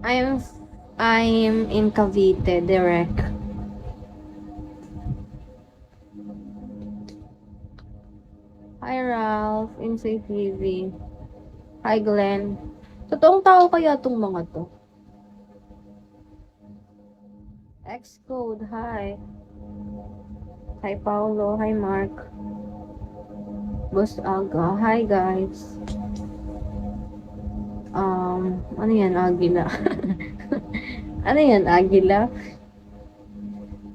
I'm I'm in Cavite, direct. Hi Ralph, Insay TV. Hi Glenn. Totoong tao kaya tong mga to? Xcode, hi. Hi Paulo, hi Mark. Boss Aga, hi guys. Ano yan, Agila? Ano yan, Agila?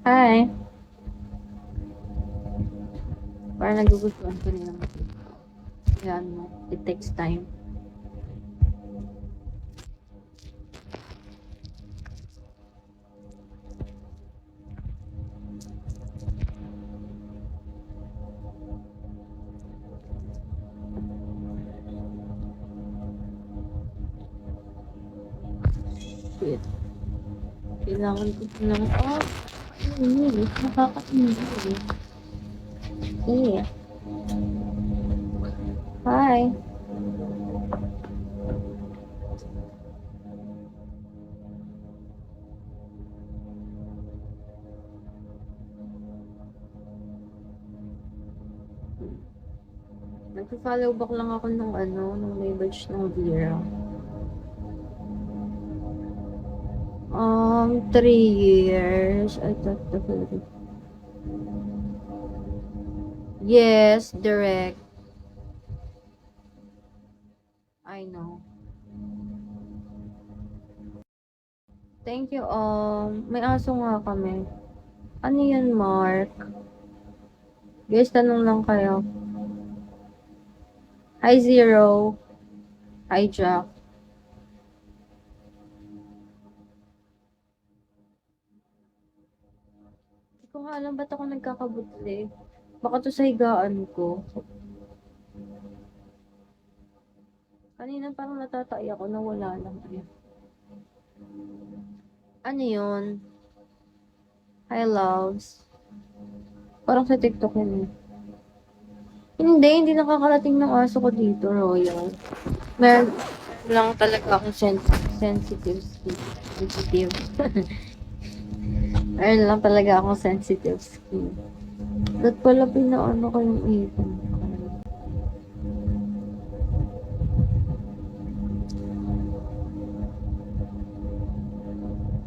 Hi. Parang nagugustuhan ko nila. Yan mo, it takes time. Shit. Kailangan ko ng nakakainis. Yeah. Hi. Nagpa-follow back lang ako nung nung may batch ng Vera. 3 years. I thought the Yes, direct. I know. Thank you, may aso nga kami. Ano yan, Mark? Guys, tanong lang kayo. Hi, Zero. Hi, Jack. Hindi ko nga alam ba't ako nagkakabutli. Baka to sa higaan ko. Kanina parang natatay ako na wala lang. Ayan. Ano yun? Hi, loves. Parang sa TikTok yun eh. Hindi nakakarating ng aso ko dito, Royal. Meron lang talaga akong sensitive skin. Sensitive. Meron lang talaga akong sensitive skin. Ba't pala pinaano ko yung ipon ko?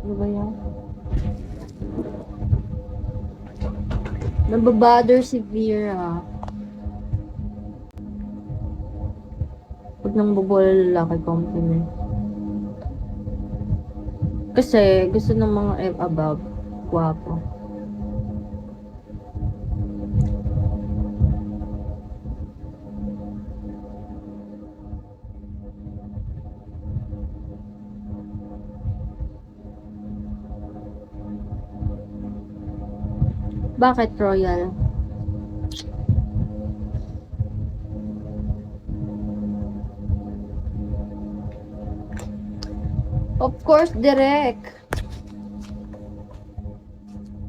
Ano ba yan? Nababother si Vera. Huwag nang bubol lalaki compliment. Kasi gusto ng mga above. Guwapo. Bakit, Royal? Of course, direct.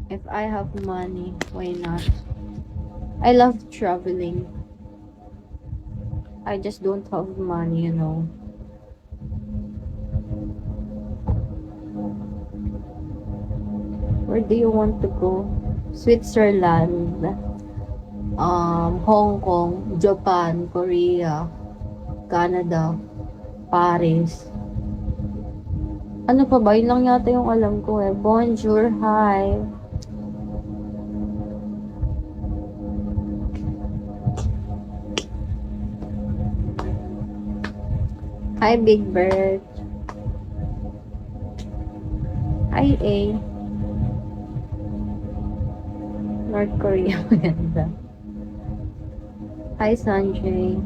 If I have money, why not? I love traveling. I just don't have money, you know. Where do you want to go? Switzerland, Hong Kong, Japan, Korea, Canada, Paris. Ano pa ba? Yun lang yata yung alam ko eh. Bonjour, hi. Hi, Big Bird. Hi, A. North Korea, maganda. Hi, Sanjay.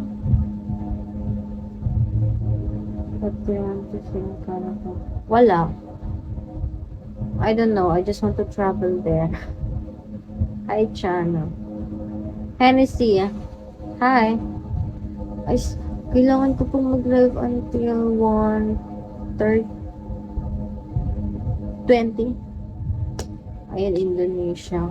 What do you want to see in Canada? Wala. I don't know. I just want to travel there. Hi, Chano. Hennessy. Hi. Kailangan ko pong mag-live until 1:20. Ayan, Indonesia.